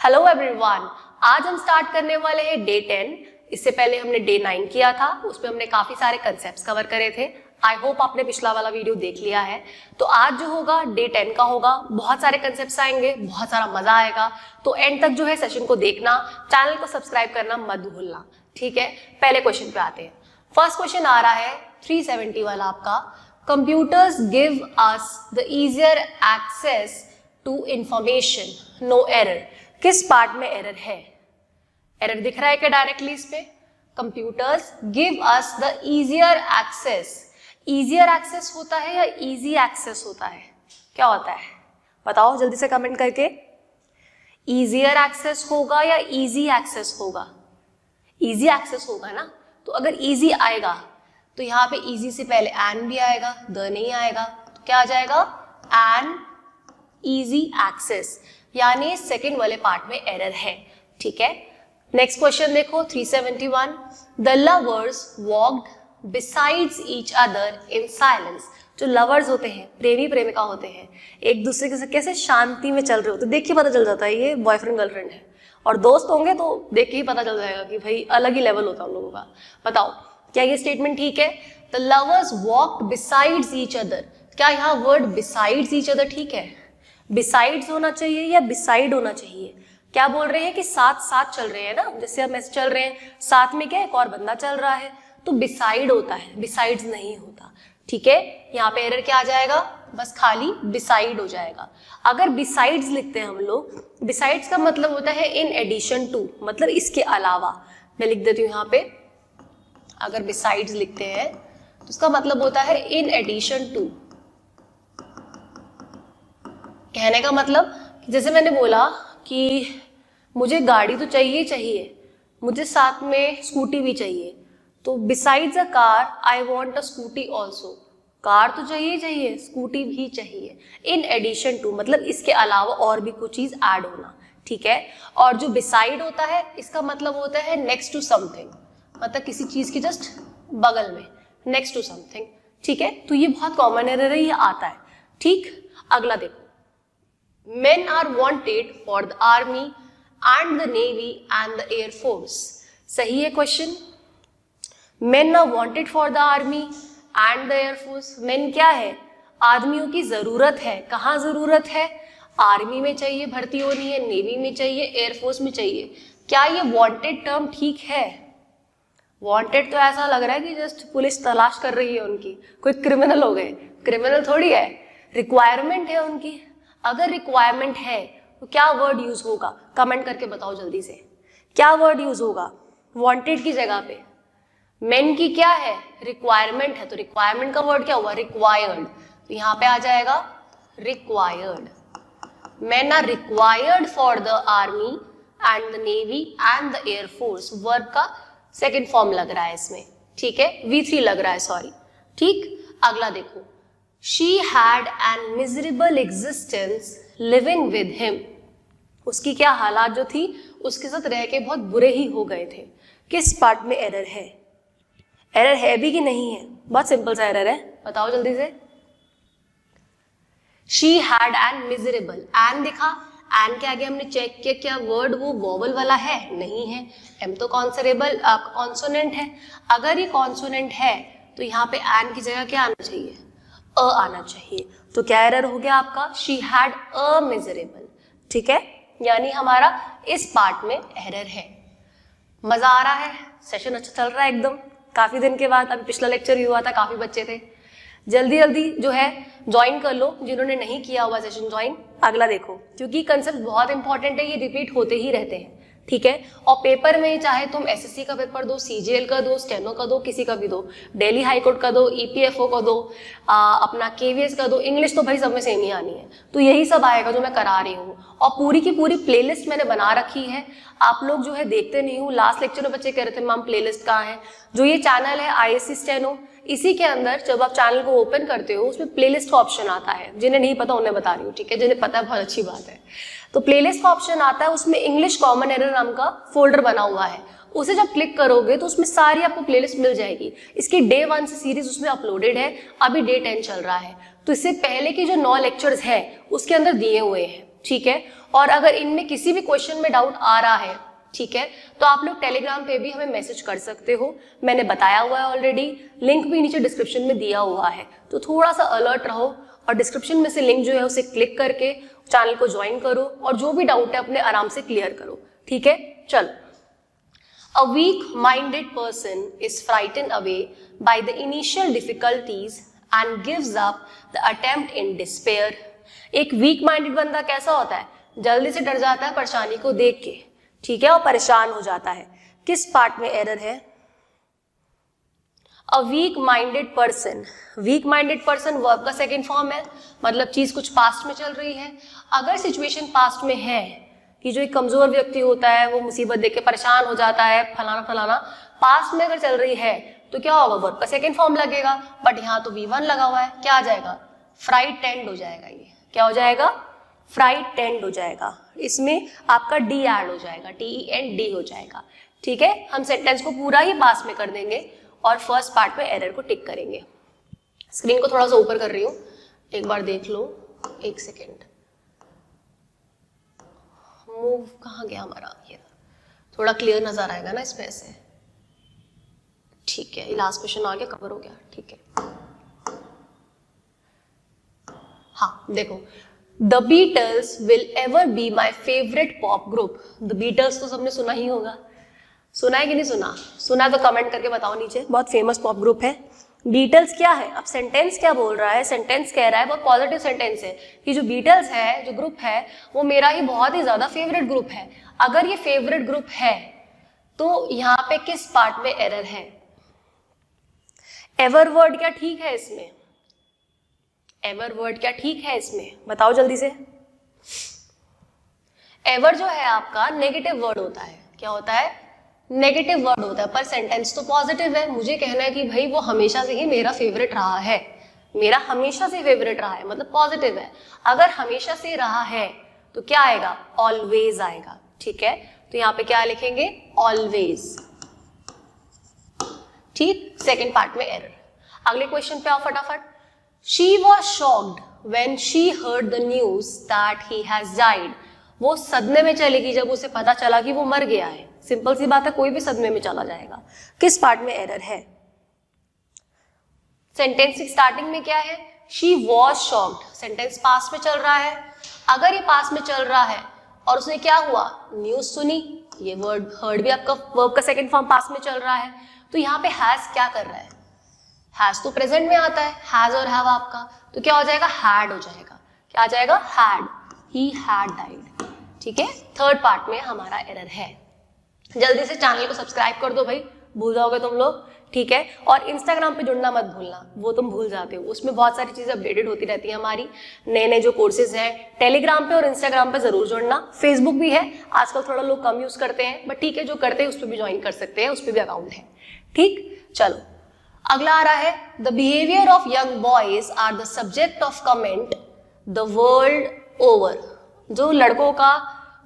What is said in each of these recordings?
Hello everyone, आज हम start करने वाले हैं डे 10। इससे पहले हमने डे 9 किया था, उसमें हमने काफी सारे कंसेप्ट्स कवर करे थे। आई होप आपने पिछला वाला वीडियो देख लिया है। तो आज जो होगा डे 10 का होगा, बहुत सारे कंसेप्ट्स आएंगे, बहुत सारा मजा आएगा। तो एंड तक जो है सेशन को देखना, चैनल को सब्सक्राइब करना मत भूलना, ठीक है। पहले क्वेश्चन पे आते हैं। फर्स्ट क्वेश्चन आ रहा है 370 वाला आपका, computers give us the easier access to information, no error. किस पार्ट में एरर है? एरर दिख रहा है क्या डायरेक्टली इस पे? Computers give us the easier access. Easier access होता है या इजी एक्सेस होता है? क्या होता है बताओ जल्दी से कमेंट करके। इजियर एक्सेस होगा या इजी एक्सेस होगा? इजी एक्सेस होगा ना। तो अगर इजी आएगा तो यहाँ पे इजी से पहले एन भी आएगा, द नहीं आएगा, तो क्या आ जाएगा? एन इजी एक्सेस, यानी सेकंड वाले पार्ट में एरर है, ठीक है। नेक्स्ट क्वेश्चन देखो 371, the lovers walked besides each other in silence. जो लवर्स होते हैं, प्रेमी प्रेमिका होते हैं, एक दूसरे के साथ कैसे शांति में चल रहे होते, देख के पता चल जाता है ये बॉयफ्रेंड गर्लफ्रेंड है। और दोस्त होंगे तो देख के ही पता चल जाएगा कि भाई अलग ही लेवल होता है उन लोगों का। बताओ क्या ये स्टेटमेंट ठीक है? The lovers walked besides each other. क्या यहाँ वर्ड बिसाइड्स ईच अदर ठीक है? बिसाइड्स होना चाहिए या बिसाइड होना चाहिए? क्या बोल रहे हैं कि साथ साथ चल रहे हैं ना, जैसे हम ऐसे चल रहे हैं, साथ में क्या एक और बंदा चल रहा है, तो बिसाइड होता है, बिसाइड्स नहीं होता, ठीक है। यहाँ पे एरर क्या आ जाएगा? बस खाली बिसाइड हो जाएगा। अगर बिसाइड्स लिखते हैं हम लोग, बिसाइड्स का मतलब होता है इन एडिशन टू, मतलब इसके अलावा। मैं लिख देती हूँ यहाँ पे, अगर बिसाइड्स लिखते हैं तो उसका मतलब होता है इन एडिशन टू। कहने का मतलब जैसे मैंने बोला कि मुझे गाड़ी तो चाहिए चाहिए, मुझे साथ में स्कूटी भी चाहिए, तो besides a car I want a scooty also. Car तो चाहिए चाहिए, स्कूटी भी चाहिए। इन एडिशन टू मतलब इसके अलावा और भी कुछ चीज ऐड होना, ठीक है। और जो बिसाइड होता है इसका मतलब होता है नेक्स्ट टू समथिंग, मतलब किसी चीज के जस्ट बगल में, नेक्स्ट टू समथिंग, ठीक है। तो ये बहुत कॉमन एरर है, ये आता है, ठीक। अगला देखो, men are wanted for the army and the navy and the air force। सही है question. men are wanted for the army and the air force। men क्या है? आदमियों की जरूरत है। कहाँ जरूरत है? आर्मी में चाहिए, भर्ती होनी है, नेवी में चाहिए, एयरफोर्स में चाहिए। क्या ये वांटेड टर्म ठीक है? वांटेड तो ऐसा लग रहा है कि जस्ट पुलिस तलाश कर रही है उनकी, कोई क्रिमिनल हो गए। क्रिमिनल थोड़ी है, रिक्वायरमेंट है उनकी। अगर रिक्वायरमेंट है तो क्या वर्ड यूज होगा? कमेंट करके बताओ जल्दी से, क्या वर्ड यूज होगा वांटेड की जगह पे? मेन की क्या है? रिक्वायरमेंट है, तो रिक्वायरमेंट का वर्ड क्या हुआ? रिक्वायर्ड। तो यहाँ पे आ जाएगा required. Men are required for the army and the navy and the air force. Verb का सेकेंड फॉर्म लग रहा है इसमें, ठीक है, V3 लग रहा है, सॉरी, ठीक। अगला देखो, She had an miserable existence living with him। उसकी क्या हालात जो थी उसके साथ रह के बहुत बुरे ही हो गए थे। किस पार्ट में एरर है? एरर है भी कि नहीं है? बहुत सिंपल सा एरर है, बताओ जल्दी से। She had an miserable, an दिखा, एन के आगे हमने चेक किया क्या वर्ड वो वोवल वाला है? नहीं है। एम तो कॉन्सोनेंट है। अगर ये कॉन्सोनेंट है तो यहाँ पे एन की जगह क्या आना चाहिए? अ आना चाहिए। तो क्या एरर हो गया आपका? शी हैड अ मिजरेबल, ठीक है, यानी हमारा इस पार्ट में एरर है। मजा आ रहा है? सेशन अच्छा चल रहा है एकदम, काफी दिन के बाद। अभी पिछला लेक्चर ही हुआ था, काफी बच्चे थे। जल्दी जल्दी जो है ज्वाइन कर लो, जिन्होंने नहीं किया हुआ सेशन ज्वाइन। अगला देखो, क्योंकि कंसेप्ट बहुत इंपॉर्टेंट है, ये रिपीट होते ही रहते हैं, ठीक है। और पेपर में चाहे तुम एसएससी का पेपर दो, सीजीएल का दो, स्टेनो का दो, किसी का भी दो, दिल्ली हाई कोर्ट का दो, ईपीएफओ का दो, अपना केवीएस का दो, इंग्लिश तो भाई सब में सेम ही आनी है। तो यही सब आएगा जो मैं करा रही हूँ, और पूरी की पूरी प्लेलिस्ट मैंने बना रखी है। आप लोग जो है देखते नहीं हो। लास्ट लेक्चर में बच्चे कह रहे थे मैम प्लेलिस्ट कहाँ है? जो ये चैनल है आईएससी स्टेनो, इसी के अंदर जब आप चैनल को ओपन करते हो उसमें प्लेलिस्ट का ऑप्शन आता है। जिन्हें नहीं पता उन्हें बता रही हूँ, ठीक है, जिन्हें पता है बहुत अच्छी बात है। तो प्लेलिस्ट का ऑप्शन आता है, उसमें इंग्लिश कॉमन एरर नाम का फोल्डर बना हुआ है। उसे जब क्लिक करोगे तो उसमें सारी आपको प्लेलिस्ट मिल जाएगी। इसकी डे 1 से सीरीज उसमें अपलोडेड है, अभी डे 10 चल रहा है। तो इससे पहले के जो 9 लेक्चर्स है उसके अंदर दिए हुए हैं, ठीक है। और अगर इनमें किसी भी क्वेश्चन में डाउट आ रहा है, ठीक है, तो आप लोग टेलीग्राम पे भी हमें मैसेज कर सकते हो, मैंने बताया हुआ है ऑलरेडी, लिंक भी नीचे डिस्क्रिप्शन में दिया हुआ है। तो थोड़ा सा अलर्ट रहो और डिस्क्रिप्शन में से लिंक जो है उसे क्लिक करके चैनल को ज्वाइन करो और जो भी डाउट है अपने आराम से क्लियर करो, ठीक है। चलो, A weak-minded person is frightened away by the initial difficulties and gives up the attempt in despair. एक weak-minded बंदा कैसा होता है? जल्दी से डर जाता है परेशानी को देख के, ठीक है, और परेशान हो जाता है। किस पार्ट में एरर है? A weak-minded person, weak-minded person verb का सेकेंड फॉर्म है, मतलब चीज कुछ पास्ट में चल रही है। अगर सिचुएशन पास्ट में है कि जो एक कमजोर व्यक्ति होता है वो मुसीबत देख के परेशान हो जाता है, फलाना फलाना, पास्ट में अगर चल रही है तो क्या होगा? वर्ब का सेकंड फॉर्म लगेगा, बट यहाँ तो V1 लगा हुआ है, क्या आ जाएगा? फ्राइटेंड हो जाएगा। ये क्या हो जाएगा? फ्राइटेंड हो जाएगा। इसमें आपका डी ऐड हो जाएगा, TEND हो जाएगा, ठीक है। हम सेंटेंस को पूरा ही पास में कर देंगे और फर्स्ट पार्ट में एरर को टिक करेंगे। स्क्रीन को थोड़ा सा ऊपर कर रही हूँ, एक बार देख लो, एक सेकेंड। मूव कहाँ गया हमारा? ये थोड़ा क्लियर नजर आएगा ना इसमें से, ठीक है। लास्ट क्वेश्चन आ गया, कवर हो गया, ठीक है। हाँ देखो, the Beatles will ever be my favourite pop group. The Beatles तो सबने सुना ही होगा, सुना है कि नहीं सुना? सुना तो कमेंट करके बताओ नीचे, बहुत फेमस पॉप ग्रुप है। बीटल्स क्या है? अब सेंटेंस क्या बोल रहा है? सेंटेंस कह रहा है, बहुत पॉजिटिव सेंटेंस है कि जो बीटल्स है, जो ग्रुप है, वो मेरा ही बहुत ही ज्यादा फेवरेट ग्रुप है। अगर ये फेवरेट ग्रुप है तो यहाँ पे किस पार्ट में एरर है? एवर वर्ड क्या ठीक है इसमें? एवर वर्ड क्या ठीक है इसमें? बताओ जल्दी से। एवर जो है आपका नेगेटिव वर्ड होता है। क्या होता है? नेगेटिव वर्ड होता है, पर सेंटेंस तो पॉजिटिव है। मुझे कहना है कि भाई वो हमेशा से ही मेरा फेवरेट रहा है, मेरा हमेशा से फेवरेट रहा है, मतलब पॉजिटिव है। अगर हमेशा से रहा है तो क्या आएगा? ऑलवेज आएगा, ठीक है। तो यहाँ पे क्या लिखेंगे? ऑलवेज, ठीक। सेकेंड पार्ट में एरर। अगले क्वेश्चन पे आओ फटाफट। She was shocked when she heard the news that he has died. वो सदमे में चली गई जब उसे पता चला कि वो मर गया है। सिंपल सी बात है, कोई भी सदमे में चला जाएगा। किस पार्ट में एरर है? सेंटेंस की स्टार्टिंग में क्या है? She was shocked. Sentence past में चल रहा है। अगर ये पास्ट में चल रहा है और उसने क्या हुआ? न्यूज सुनी, ये वर्ड हर्ड भी आपका वर्ब का सेकंड फॉर्म पास्ट में चल रहा है, तो यहाँ पे हैज क्या कर रहा है? हैज तो प्रेजेंट में आता है, हैज और हैव आपका, तो क्या हो जाएगा? हैड हो जाएगा। क्या आ जाएगा? हैड, ही हैड डाइड, ठीक है। थर्ड पार्ट में हमारा एरर है। जल्दी से चैनल को सब्सक्राइब कर दो भाई, भूल जाओगे तुम लोग, ठीक है। और इंस्टाग्राम पे जुड़ना मत भूलना, वो तुम भूल जाते हो। उसमें बहुत सारी चीजें अपडेटेड होती रहती है हमारी, नए नए जो कोर्सेज हैं। टेलीग्राम पे और इंस्टाग्राम पे जरूर जुड़ना। फेसबुक भी है, आजकल थोड़ा लोग कम यूज करते हैं, बट ठीक है, जो करते हैं उस पर भी ज्वाइन कर सकते हैं, उस पर भी अकाउंट है, ठीक। चलो अगला आ रहा है, the behaviour of young boys are the subject of comment the world over. जो लड़कों का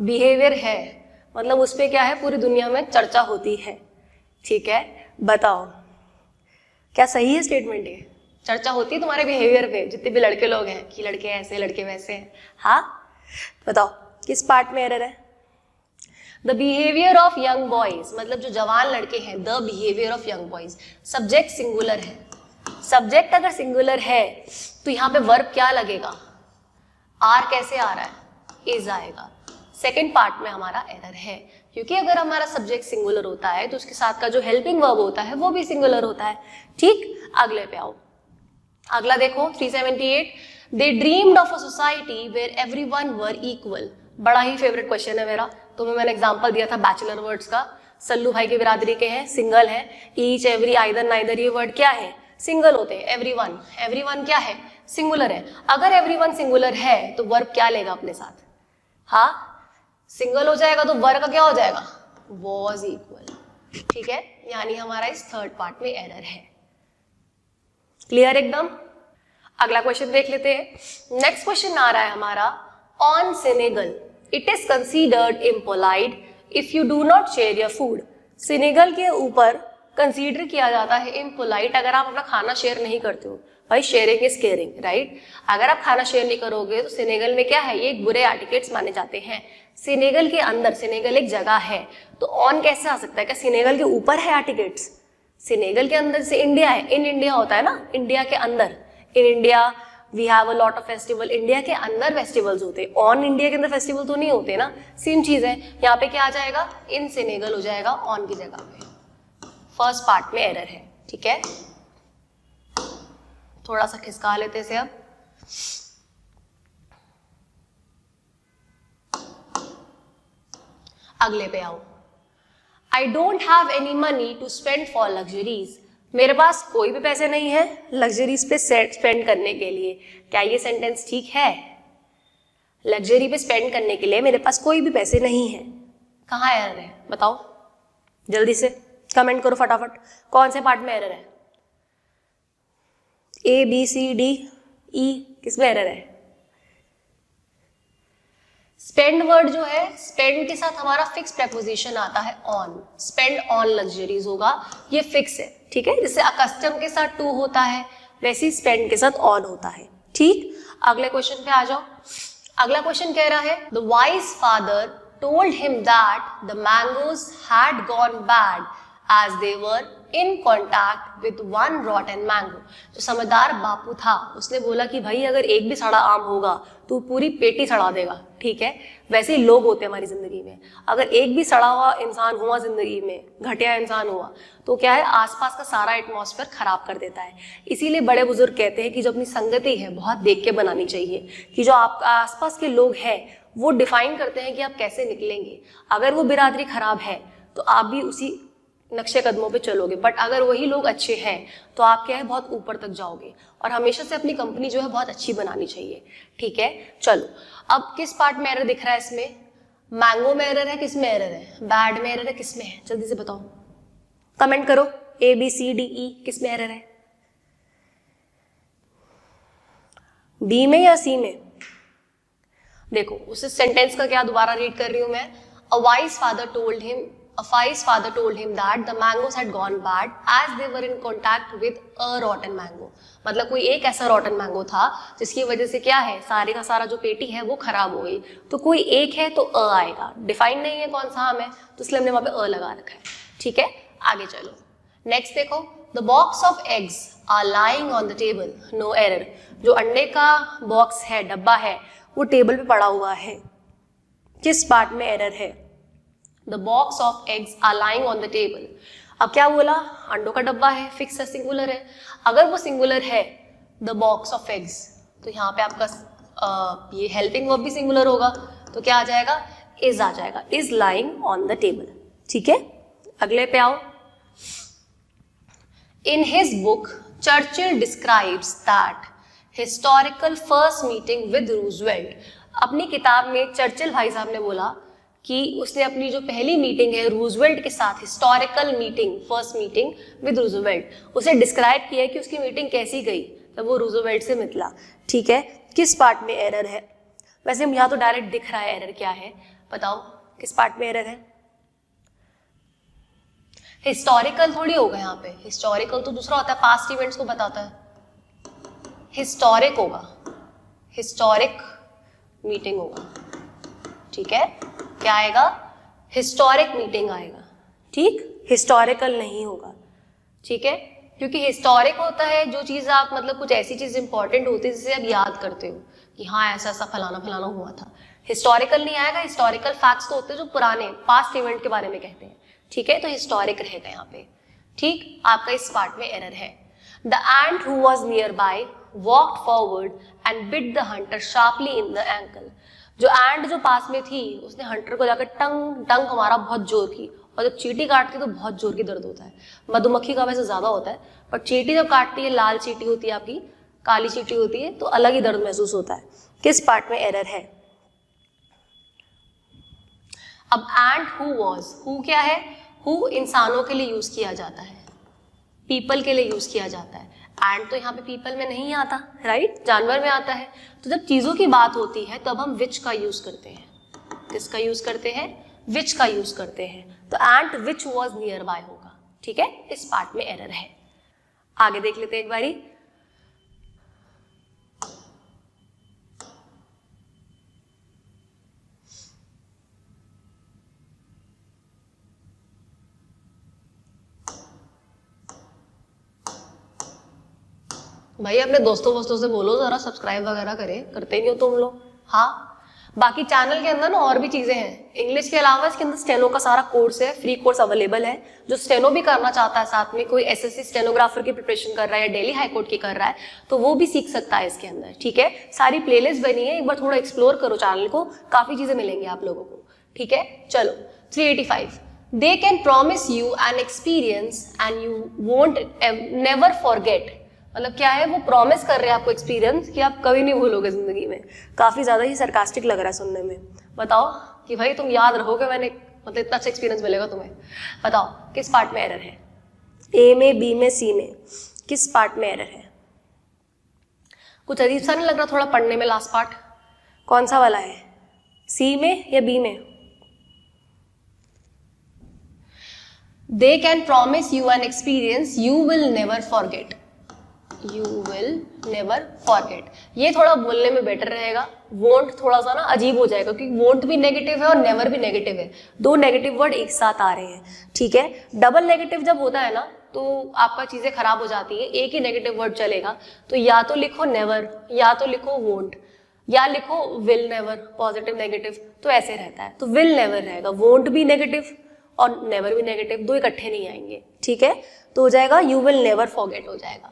बिहेवियर है, मतलब उस पर क्या है, पूरी दुनिया में चर्चा होती है, ठीक है। बताओ क्या सही है स्टेटमेंट? ये चर्चा होती है तुम्हारे बिहेवियर पे, जितने भी लड़के लोग हैं कि लड़के ऐसे लड़के वैसे हैं। हाँ बताओ किस पार्ट में एरर है? The behaviour of young boys, मतलब जो जवान लड़के हैं, the behaviour of young boys. Subject singular है। सब्जेक्ट अगर सिंगुलर है तो यहाँ पे वर्ब क्या लगेगा? आर कैसे आ रहा है? इज आएगा। सेकेंड पार्ट में हमारा एरर है, क्योंकि अगर हमारा सब्जेक्ट सिंगुलर होता है तो उसके साथ का जो हेल्पिंग वर्ब होता है वो भी सिंगुलर होता है, ठीक। अगले पे आओ। अगला देखो 378, they dreamed of a society where everyone were equal. बड़ा ही फेवरेट क्वेश्चन है मेरा, तुम्हें मैंने एग्जांपल दिया था बैचलर वर्ड्स का। सल्लू भाई की बिरादरी के हैं, सिंगल है। ईच, एवरी, आइदर, नाइदर, ये वर्ड क्या है? सिंगल होते हैं। एवरीवन, एवरीवन क्या है? सिंगुलर है। अगर एवरीवन सिंगुलर है तो वर्ब क्या लेगा अपने साथ? हाँ सिंगल हो जाएगा, तो वर्ब का क्या हो जाएगा? वॉज इक्वल, ठीक है। यानी हमारा इस थर्ड पार्ट में एरर है। क्लियर एकदम? अगला क्वेश्चन देख लेते हैं। नेक्स्ट क्वेश्चन आ रहा है हमारा, on Senegal it is considered impolite if you do not share your food. Senegal के ऊपर कंसीडर किया जाता है इम्पोलाइट अगर आप अपना खाना शेयर नहीं करते हो। भाई शेयरिंग इज केयरिंग, राइट। अगर आप खाना शेयर नहीं करोगे तो सेनेगल में क्या है, ये एक बुरे एटिकेट्स माने जाते हैं। सेनेगल के अंदर, सेनेगल एक जगह है, तो ऑन कैसे आ सकता है? क्या सेनेगल के ऊपर है एटिकेट्स? सेनेगल के अंदर से इंडिया है, इन इंडिया होता है ना, इंडिया के अंदर, in India we have a lot of festival, India के अंदर फेस्टिवल्स होते हैं, ऑन इंडिया के अंदर फेस्टिवल तो नहीं होते ना, सेम चीज है। यहाँ पे क्या आ जाएगा, इन सेनेगल हो जाएगा ऑन की जगह पे। फर्स्ट पार्ट में एरर है, ठीक है। थोड़ा सा खिसका लेते से अब। अगले पे आओ। I don't have any money to spend for luxuries, मेरे पास कोई भी पैसे नहीं है लग्जरीज पे स्पेंड करने के लिए। क्या ये सेंटेंस ठीक है? लग्जरी पे स्पेंड करने के लिए मेरे पास कोई भी पैसे नहीं है। कहाँ एरर है बताओ, जल्दी से कमेंट करो फटाफट, कौन से पार्ट में एरर है? A B C D E, किसमें एरर है? स्पेंड वर्ड जो है, स्पेंड के साथ हमारा फिक्स प्रेपोजिशन आता है ऑन, स्पेंड ऑन लग्जरीज होगा, ये फिक्स है, ठीक है। जैसे अकस्टम के साथ टू होता है वैसे ही स्पेंड के साथ ऑन होता है, ठीक। अगले क्वेश्चन पे आ जाओ। अगला क्वेश्चन कह रहा है the wise father told him that the mangoes had gone bad as they were in contact with one rotten mango। जो समझदार बापू था उसने बोला कि भाई अगर एक भी सड़ा आम होगा तो पूरी पेटी सड़ा देगा, ठीक है। वैसे ही लोग होते हैं हमारी जिंदगी में, अगर एक भी सड़ा हुआ इंसान हुआ जिंदगी में, घटिया इंसान हुआ, तो क्या है, आसपास का सारा एटमॉस्फेयर खराब कर देता है। इसीलिए बड़े बुजुर्ग कहते हैं कि जो अपनी संगति है बहुत देख के बनानी चाहिए, कि जो आपका आसपास के लोग हैं वो डिफाइन करते हैं कि आप कैसे निकलेंगे। अगर वो बिरादरी खराब है तो आप भी उसी नक्शे कदमों पे चलोगे, बट अगर वही लोग अच्छे हैं तो आप क्या है, बहुत ऊपर तक जाओगे। और हमेशा से अपनी कंपनी जो है बहुत अच्छी बनानी चाहिए, ठीक है। चलो अब किस पार्ट में एरर दिख रहा है इसमें? मैंगो में एरर है, किस में एरर है? बैड में एरर है, किस में है? जल्दी से बताओ, कमेंट करो। A B C D E, किस में एरर है? बी में या सी में? देखो उस सेंटेंस का क्या दोबारा रीड कर रही हूं मैं। A wise father told him that the mangoes had gone bad as they were in contact with a rotten mango। मतलब कोई एक ऐसा rotten mango था जिसकी वजह से क्या है, सारे का सारा जो पेटी है वो खराब हो गई। तो कोई एक है तो अ आएगा, डिफाइन नहीं है कौन सा आम है तो इसलिए हमने वहां पे अ लगा रखा है, ठीक है। आगे चलो, नेक्स्ट देखो। The box of eggs are lying on the table, no error. जो अंडे का बॉक्स है, डब्बा है, वो टेबल पे पड़ा हुआ है। किस पार्ट में एरर है? The box of eggs are lying on the table। अब क्या बोला, अंडों का डब्बा है, फिक्स है, सिंगुलर है। अगर वो सिंगुलर है the box of eggs, तो यहाँ पे आपका ये हेल्पिंग वर्ब भी सिंगुलर होगा, तो क्या आ जाएगा, is आ जाएगा, is lying on the table, ठीक है। अगले पे आओ। In his book, Churchill describes that historical first meeting with Roosevelt। अपनी किताब में चर्चिल भाई साहब ने बोला कि उसने अपनी जो पहली मीटिंग है रूजवेल्ट के साथ, historical meeting, first meeting with Roosevelt, उसे डिस्क्राइब किया कि उसकी मीटिंग कैसी गई जब वो रूजवेल्ट से मिला, ठीक है। किस पार्ट में एरर है? वैसे यहाँ तो डायरेक्ट दिख रहा है एरर क्या है, बताओ किस पार्ट में एरर है? हिस्टोरिकल थोड़ी होगा यहाँ पे, हिस्टोरिकल तो दूसरा होता है, पास्ट इवेंट्स को बताता है। हिस्टोरिक होगा, हिस्टोरिक मीटिंग होगा, ठीक है। क्या आएगा? हिस्टोरिक मीटिंग आएगा, ठीक, हिस्टोरिकल नहीं होगा, ठीक है। क्योंकि हिस्टोरिक होता है जो चीज आप, मतलब कुछ ऐसी चीज इंपॉर्टेंट होती है जिसे आप याद करते हो कि हाँ ऐसा ऐसा फलाना फलाना हुआ था। हिस्टोरिकल नहीं आएगा, हिस्टोरिकल फैक्ट्स तो होते हैं जो पुराने पास्ट इवेंट के बारे में कहते हैं, ठीक है। तो हिस्टोरिक रहेगा यहाँ पे, ठीक। आपका इस पार्ट में एरर है। The ant who was near by walked forward and bit the Hunter sharply in the ankle. जो एंट जो पास में थी उसने हंटर को जाकर टंग मारा बहुत जोर की, और जब चींटी काटती है तो बहुत जोर की दर्द होता है। मधुमक्खी का वैसे ज्यादा होता है, पर चींटी जब काटती है, लाल चींटी होती है आपकी, काली चींटी होती है, तो अलग ही दर्द महसूस होता है। किस पार्ट में एरर है? अब एंट हु वाज, हु क्या है? हु इंसानों के लिए यूज किया जाता है, पीपल के लिए यूज किया जाता है। एंड तो यहाँ पे पीपल में नहीं आता, राइट, जानवर में आता है। तो जब चीजों की बात होती है तब हम विच का यूज करते हैं। किसका यूज करते हैं? विच का यूज करते हैं। तो एंट विच वाज नियर बाय होगा, ठीक है। इस पार्ट में एरर है। आगे देख लेते हैं एक बारी। भाई अपने दोस्तों से बोलो जरा सब्सक्राइब वगैरह करें, करते नहीं हो तुम लोग। हाँ, बाकी चैनल के अंदर ना और भी चीजें हैं इंग्लिश के अलावा, इसके अंदर स्टेनो का सारा कोर्स है, फ्री कोर्स अवेलेबल है। जो स्टेनो भी करना चाहता है, साथ में कोई एसएससी स्टेनोग्राफर की प्रिपरेशन कर रहा है या दिल्ली हाई कोर्ट की कर रहा है, तो वो भी सीख सकता है इसके अंदर। ठीक है, सारी प्लेलिस्ट बनी है, एक बार थोड़ा एक्सप्लोर करो चैनल को, काफी चीजें मिलेंगी आप लोगों को। ठीक है, चलो 385, they can promise you an experience and you won't never forget. मतलब क्या है, वो प्रॉमिस कर रहे हैं आपको एक्सपीरियंस कि आप कभी नहीं भूलोगे जिंदगी में। काफी ज्यादा ही सरकास्टिक लग रहा है सुनने में। बताओ कि भाई तुम याद रखोगे, मैंने मतलब इतना अच्छा एक्सपीरियंस मिलेगा तुम्हें। बताओ किस पार्ट में एरर है, ए में, बी में, सी में, किस पार्ट में एरर है? कुछ अजीब सा नहीं लग रहा थोड़ा पढ़ने में? लास्ट पार्ट कौन सा वाला है, सी में या बी में? They can promise you an experience you will never forget, you will never forget. ये थोड़ा बोलने में बेटर रहेगा। वोंट थोड़ा सा ना अजीब हो जाएगा, क्योंकि वोंट भी नेगेटिव है और नेवर भी नेगेटिव है, दो नेगेटिव वर्ड एक साथ आ रहे हैं। ठीक है, डबल नेगेटिव जब होता है ना तो आपका चीजें खराब हो जाती है। एक ही नेगेटिव वर्ड चलेगा, तो या तो लिखो नेवर, या तो लिखो वोंट, या लिखो विल नेवर, पॉजिटिव नेगेटिव, तो ऐसे रहता है। तो विल नेवर रहेगा, वोंट भी नेगेटिव और नेवर भी नेगेटिव, दो इकट्ठे नहीं आएंगे। ठीक है, तो हो जाएगा यू विल नेवर फॉरगेट हो जाएगा।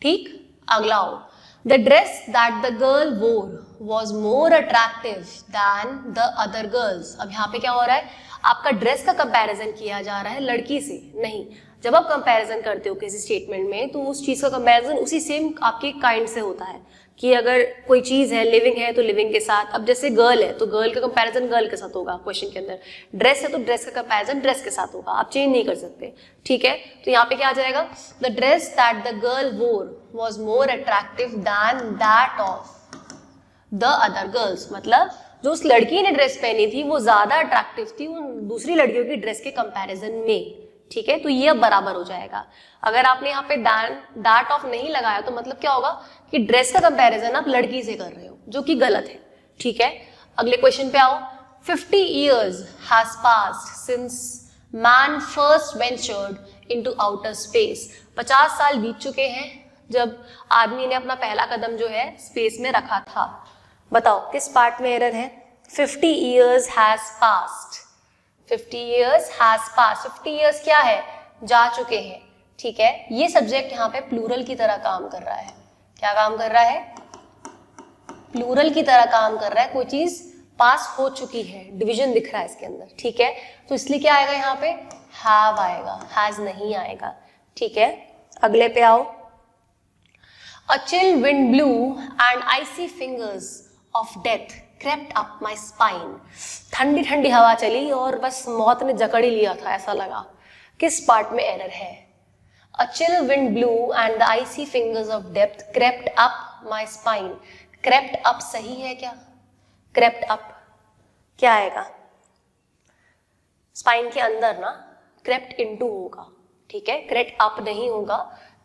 ठीक, अगला हो, the dress that the girl wore was more attractive than the other girls. अब यहाँ पे क्या हो रहा है, आपका ड्रेस का कंपैरिजन किया जा रहा है लड़की से। नहीं, जब आप कंपैरिजन करते हो किसी स्टेटमेंट में, तो उस चीज का कंपैरिजन उसी सेम आपके काइंड से होता है, कि अगर कोई चीज है लिविंग है तो लिविंग के साथ। अब जैसे गर्ल है तो गर्ल का कंपैरिजन गर्ल के साथ होगा क्वेश्चन के अंदर, ड्रेस है तो ड्रेस का कंपैरिजन ड्रेस के साथ होगा, आप चेंज नहीं कर सकते। ठीक है, तो यहाँ पे क्या आ जाएगा, the dress that the girl wore was more attractive than that of the other girls. मतलब जो उस लड़की ने ड्रेस पहनी थी वो ज्यादा अट्रैक्टिव थी उन दूसरी लड़कियों की ड्रेस के कंपैरिजन में। ठीक है, तो ये अब बराबर हो जाएगा। अगर आपने यहाँ पे दैट ऑफ नहीं लगाया तो मतलब क्या होगा कि ड्रेस का कंपैरिजन आप लड़की से कर रहे हो, जो कि गलत है। ठीक है, अगले क्वेश्चन पे आओ। 50 years has passed since man first ventured into outer space। 50 साल बीत चुके हैं जब आदमी ने अपना पहला कदम जो है स्पेस में रखा था। बताओ किस पार्ट में एरर है? 50 years has passed, 50 years has passed। 50 years क्या है, जा चुके हैं। ठीक है, ये सब्जेक्ट यहाँ पे प्लूरल की तरह काम कर रहा है। क्या काम कर रहा है? प्लूरल की तरह काम कर रहा है। कोई चीज पास हो चुकी है, डिवीजन दिख रहा है इसके अंदर। ठीक है, तो इसलिए क्या आएगा यहाँ पे, हैव आएगा, हैज नहीं आएगा। ठीक है, अगले पे आओ। A chill wind blew and icy fingers of death crept up my spine। ठंडी ठंडी हवा चली और बस मौत ने जकड़ ही लिया था ऐसा लगा। किस पार्ट में एरर है? A chill wind blew and the icy fingers of death crept up my spine। crept up सही है क्या? crept up क्या आएगा? स्पाइन के अंदर ना, crept into होगा। ठीक है, crept up नहीं होगा,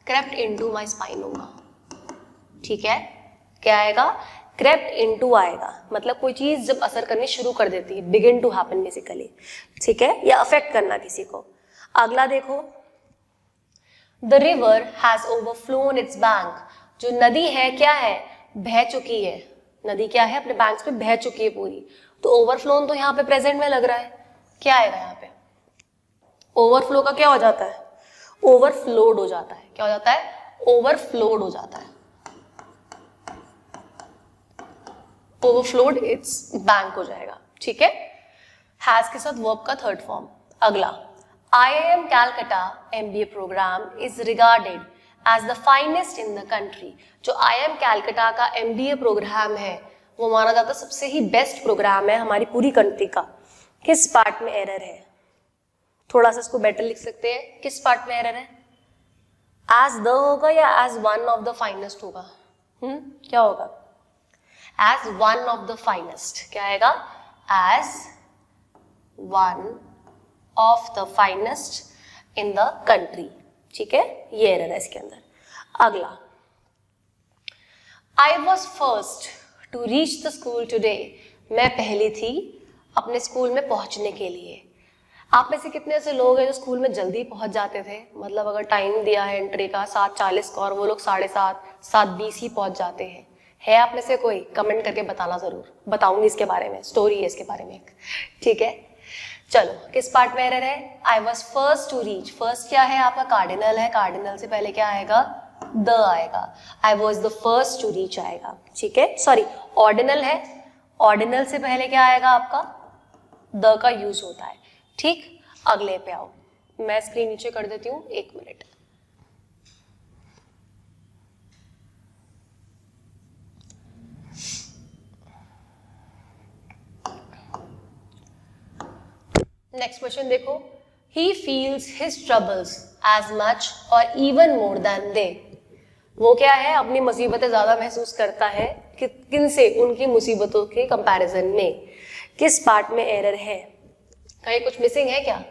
crept into my spine होगा। ठीक है, क्या आएगा? crept into आएगा। मतलब कोई चीज जब असर करनी शुरू कर देती है, begin to happen बेसिकली। ठीक है, या अफेक्ट करना किसी को। अगला देखो, The river has overflown its bank। जो नदी है क्या है, बह चुकी है। नदी क्या है, अपने बैंक्स पे बह चुकी है पूरी। तो ओवरफ्लोन तो यहाँ पे प्रेजेंट में लग रहा है, क्या आएगा यहाँ पे? ओवरफ्लो का क्या हो जाता है? ओवरफ्लोड हो जाता है। क्या हो जाता है? ओवरफ्लोड हो जाता है। ओवरफ्लोड इट्स बैंक हो जाएगा। ठीक है, हैज के साथ वर्ब का थर्ड फॉर्म। अगला, IIM Calcutta MBA program is regarded as the finest in the country। जो IIM Calcutta का MBA प्रोग्राम है वो माना जाता है सबसे ही बेस्ट प्रोग्राम है हमारी पूरी कंट्री का। किस पार्ट में एरर है? थोड़ा सा इसको बेटर लिख सकते हैं। किस पार्ट में एरर है? एज द होगा या as one of the finest होगा? क्या होगा? As one of the finest. क्या आएगा? As one of the finest in the country. ठीक है, ये एरर है इसके अंदर। अगला, I was first to reach the school today. मैं पहली थी अपने स्कूल में पहुंचने के लिए। आप में से कितने ऐसे लोग हैं जो स्कूल में जल्दी पहुंच जाते थे, मतलब अगर टाइम दिया है एंट्री का 7:40 का और वो लोग 7:30 7:20 ही पहुंच जाते हैं? है आप में से कोई? कमेंट करके बताना जरूर, बताऊंगी इसके बारे में, स्टोरी है इसके बारे में एक, ठीक है। चलो किस पार्ट में एरर है? I was first to reach. First क्या है आपका? कार्डिनल है, कार्डिनल से पहले क्या आएगा? द आएगा। I was the first to reach आएगा, ठीक है। सॉरी, ऑर्डिनल है, ऑर्डिनल से पहले क्या आएगा आपका? द का यूज होता है, ठीक। अगले पे आओ, मैं स्क्रीन नीचे कर देती हूँ, 1 मिनट। नेक्स्ट क्वेश्चन देखो, he feels his troubles as much और इवन मोर देन दे। वो क्या है? अपनी मुसीबतें ज्यादा महसूस करता है किन से? उनकी मुसीबतों के कंपैरिजन में। किस पार्ट में एरर है? कहीं कुछ मिसिंग है क्या?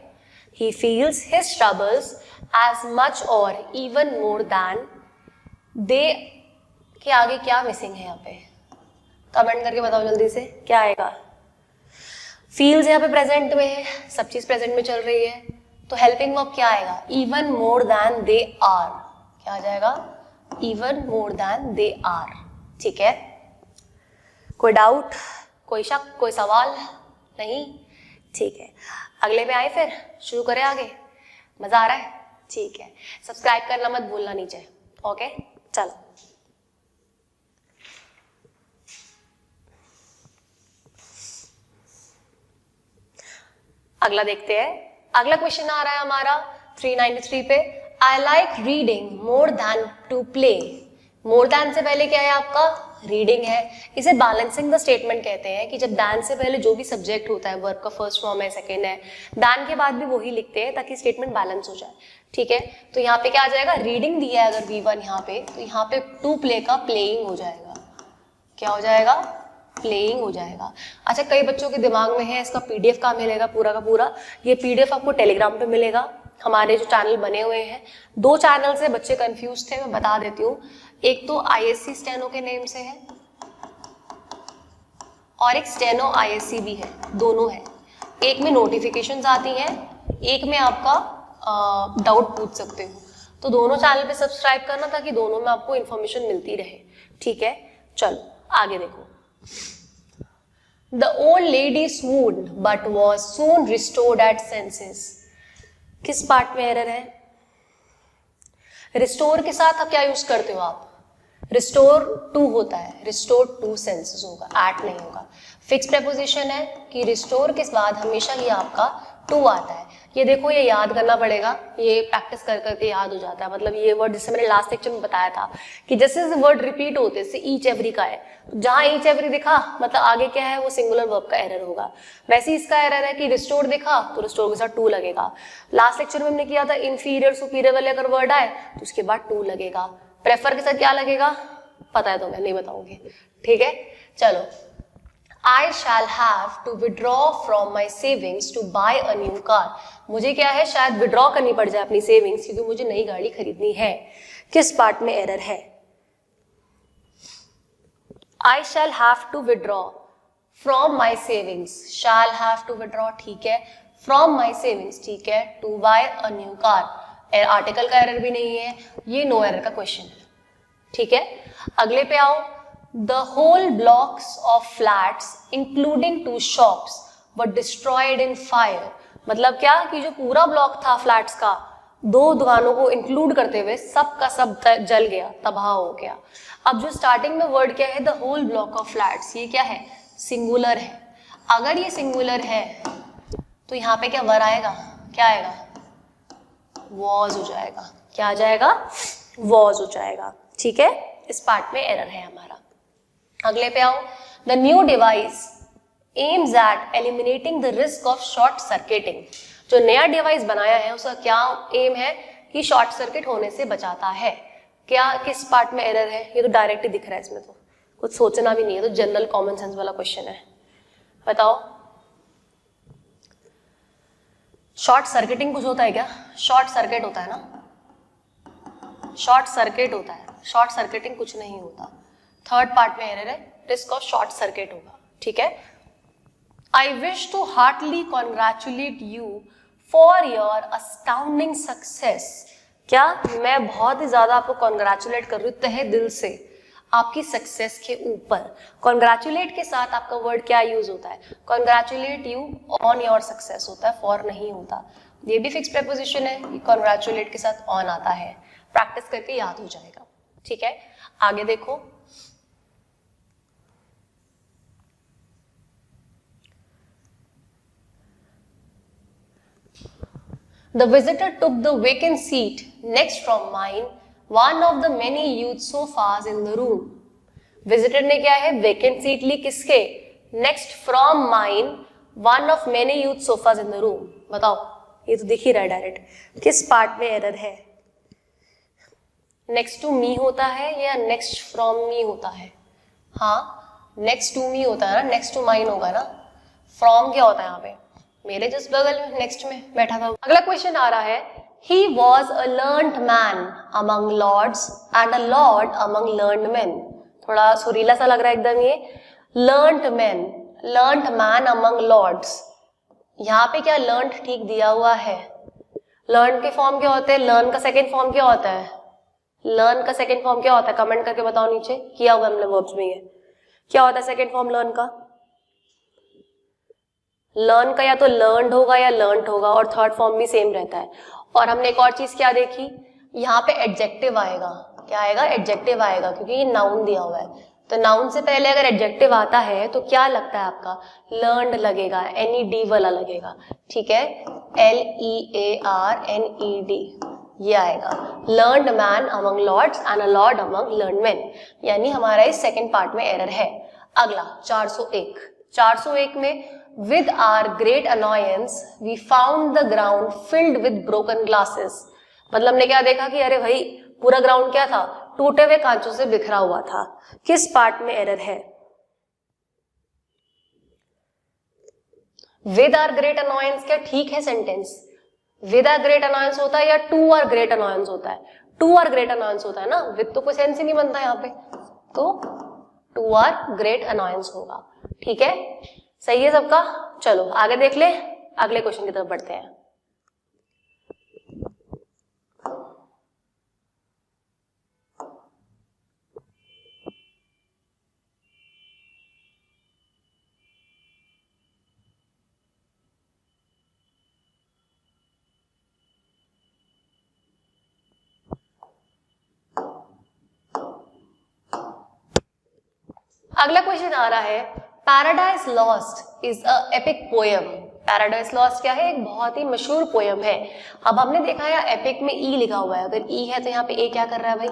He feels his troubles as much और इवन मोर देन दे के आगे क्या मिसिंग है यहाँ पे? कमेंट करके बताओ जल्दी से, क्या आएगा? फील्स यहाँ पे प्रेजेंट में है, सब चीज प्रेजेंट में चल रही है, तो हेल्पिंग वर्ब क्या आएगा? Even more than they are. क्या आ जाएगा? Even more than they are, ठीक है। कोई डाउट, कोई शक, कोई सवाल? नहीं, ठीक है। अगले पे आए, फिर शुरू करें आगे। मजा आ रहा है? ठीक है। सब्सक्राइब करना मत भूलना नीचे, ओके। चलो अगला देखते हैं। अगला क्वेश्चन आ रहा है हमारा 393 पे। I like reading more than to play. More than से पहले क्या है आपका? रीडिंग है। इसे बैलेंसिंग द स्टेटमेंट कहते हैं कि जब देन से पहले जो भी सब्जेक्ट होता है, वर्ब का फर्स्ट फॉर्म है, सेकंड है, देन के बाद भी वही लिखते हैं ताकि स्टेटमेंट बैलेंस हो जाए, ठीक है। तो यहाँ पे क्या आ जाएगा? रीडिंग दिया है अगर V1 यहाँ पे, तो यहाँ पे टू प्ले का प्लेइंग हो जाएगा। क्या हो जाएगा? प्लेइंग हो जाएगा। अच्छा, कई बच्चों के दिमाग में है इसका PDF कहाँ मिलेगा पूरा का पूरा? ये PDF आपको टेलीग्राम पे मिलेगा। हमारे जो चैनल बने हुए हैं, 2 चैनल से बच्चे कंफ्यूज थे, मैं बता देती हूँ। एक तो ISC स्टेनो के नेम से है और एक स्टेनो ISC भी है, दोनों है। एक में नोटिफिकेशंस आती हैं, एक में आपका डाउट पूछ सकते हो। तो दोनों चैनल पे सब्सक्राइब करना ताकि दोनों में आपको इन्फॉर्मेशन मिलती रहे, ठीक है। चलो आगे देखो। The old lady swooned but was soon restored at senses. किस पार्ट में एरर है? रिस्टोर के साथ आप क्या यूज करते हो आप? रिस्टोर टू होता है, रिस्टोर टू सेंसेस होगा, एट नहीं होगा। फिक्स प्रेपोजिशन है कि रिस्टोर के बाद हमेशा ही आपका टू आता है। ये देखो, ये याद करना पड़ेगा, ये प्रैक्टिस कर करके याद हो जाता है। मतलब ये वर्ड जैसे मैंने लास्ट लेक्चर में बताया था कि जैसे वर्ड रिपीट होते हैं, ईच एवरी का है, जहां ईच एवरी दिखा मतलब आगे क्या है, वो सिंगुलर वर्ब का एरर होगा। वैसे इसका एरर है कि रिस्टोर दिखा तो रिस्टोर के साथ टू लगेगा। लास्ट लेक्चर में हमने किया था इंफीरियर सुपीरियर वाले अगर वर्ड आए तो उसके बाद टू लगेगा। प्रेफर के साथ क्या लगेगा पता है तो मैं नहीं बताऊंगी, ठीक है। चलो, I shall have to withdraw from my savings to buy a new car. मुझे क्या है, शायद विड्रॉ करनी पड़ जाए अपनी सेविंग्स क्योंकि मुझे नई गाड़ी खरीदनी है। किस पार्ट में एरर है? I shall have to withdraw from my savings. Shall have to withdraw, ठीक है। From my savings, ठीक है। To buy a new car. Article का एरर भी नहीं है, ये नो एरर का क्वेश्चन है, ठीक है। अगले पे आओ। The whole blocks of flats, including 2 shops, were destroyed in fire. मतलब क्या कि जो पूरा ब्लॉक था फ्लैट्स का, 2 दुकानों को इंक्लूड करते हुए सब का सब जल गया, तबाह हो गया। अब जो स्टार्टिंग में वर्ड क्या है, the whole block of flats, ये क्या है, सिंगुलर है। अगर ये सिंगुलर है तो यहाँ पे क्या वर आएगा, क्या आएगा, वॉज हो जाएगा। क्या आ जाएगा, वॉज हो जाएगा, ठीक है। इस पार्ट में एरर है हमारा। अगले पे आओ। The new device aims at eliminating the risk of short circuiting. जो नया डिवाइस बनाया है उसका क्या एम है कि शॉर्ट सर्किट होने से बचाता है। क्या किस पार्ट में एरर है? ये तो डायरेक्ट ही दिख रहा है, इसमें तो कुछ सोचना भी नहीं है, तो जनरल कॉमन सेंस वाला क्वेश्चन है। बताओ, शॉर्ट सर्किटिंग कुछ होता है क्या? शॉर्ट सर्किट होता है ना, शॉर्ट सर्किट होता है, शॉर्ट सर्किटिंग कुछ नहीं होता। थर्ड पार्ट में एरर है, रिस्क ऑफ शॉर्ट सर्किट होगा, ठीक है। I wish to heartily congratulate you for your astounding success. क्या मैं बहुत ही ज्यादा आपको कॉन्ग्रेचुलेट कर रही हूँ तहे दिल से आपकी सक्सेस के ऊपर। कॉन्ग्रेचुलेट के साथ आपका वर्ड क्या यूज होता है? Congratulate you on your success होता है, फॉर नहीं होता। ये भी फिक्स प्रेपोजिशन है, कॉन्ग्रेचुलेट के साथ ऑन आता है। प्रैक्टिस करके याद हो जाएगा, ठीक है। आगे देखो, The visitor took the vacant seat next from mine, one of the many youth sofas in the room. Visitor ने क्या है? Vacant seat ली किसके? Next from mine, one of many youth sofas in the room. बताओ, ये तो दिख ही रहा है डायरेक्ट। किस पार्ट में एरर है? Next to me होता है या next from me होता है? हाँ, next to me होता है ना, next to mine होगा ना। From क्या होता है यहाँ पे? मेरे जिस बगल में नेक्स्ट में बैठा था। अगला क्वेश्चन आ रहा है, he was a learned man among lords and a lord among learned men। थोड़ा सुरीला सा लग रहा है एकदम ये। learned man among lords, यहाँ पे क्या learned ठीक दिया हुआ है? learn के फॉर्म क्या होते हैं? learn का सेकेंड फॉर्म क्या होता है? learn का सेकेंड फॉर्म क्या होता है? कमेंट करके बताओ नीचे, किया हुआ हमने वर्ब्स में। ये क्या होता है सेकेंड फॉर्म learn का? लर्न का या तो लर्नड होगा या लर्नड होगा, और थर्ड फॉर्म भी सेम रहता है। और हमने एक और चीज क्या देखी, यहाँ पे एडजेक्टिव आएगा। क्या आएगा? एडजेक्टिव आएगा, क्योंकि ये नाउन दिया हुआ है। तो नाउन से पहले अगर एडजेक्टिव आता है तो क्या लगता है आपका? लर्नड लगेगा, NED वाला लगेगा, ठीक है। LEARNED ये आएगा। Learned man among lords and a lord among learned man, यानी हमारा इस सेकेंड पार्ट में एरर है। अगला 401 में, with our great annoyance we found the ground filled with broken glasses। मतलब हमने क्या देखा कि अरे भाई पूरा ग्राउंड क्या था? टूटे हुए कांचों से बिखरा हुआ था। किस पार्ट में एरर है? with our great annoyance क्या ठीक है sentence? with our great annoyance होता है या to our great annoyance होता है? to our great annoyance होता है ना, with तो कोई सेंस ही नहीं बनता यहाँ पे, तो to our great annoyance होगा, ठीक है। सही है सबका? चलो आगे देख ले, अगले क्वेश्चन की तरफ बढ़ते हैं। अगला क्वेश्चन आ रहा है, paradise lost is a epic poem. Paradise lost क्या है? एक बहुत ही मशहूर पोएम है। अब हमने देखा है एपिक में ई लिखा हुआ है, अगर ई है तो यहाँ पे ए क्या कर रहा है भाई?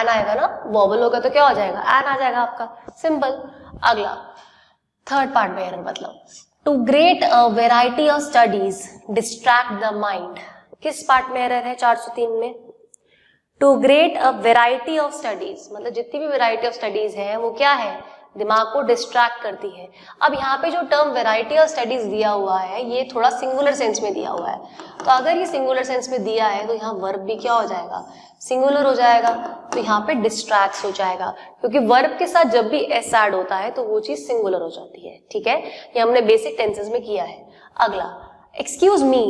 एन आएगा ना, वॉवल होगा तो क्या हो जाएगा? एन आ जाएगा आपका, सिंपल। अगला थर्ड पार्ट में एरर, मतलब too great a variety of studies distract the mind. किस पार्ट में एरर है 403 में? Too great a variety of studies, मतलब जितनी भी वेराइटी ऑफ स्टडीज है वो क्या है? दिमाग को डिस्ट्रैक्ट करती है। अब यहाँ पे जो टर्म वेराइटी ऑफ स्टडीज दिया हुआ है ये थोड़ा सिंगुलर सेंस में दिया हुआ है, तो अगर ये सिंगुलर सेंस में दिया है तो यहाँ वर्ब भी क्या हो जाएगा? सिंगुलर हो जाएगा, तो यहाँ पे डिस्ट्रैक्ट हो जाएगा, क्योंकि वर्ब के साथ जब भी एस ऐड होता है तो वो चीज सिंगुलर हो जाती है, ठीक है। ये हमने बेसिक टेंसेस में किया है। अगला, एक्सक्यूज मी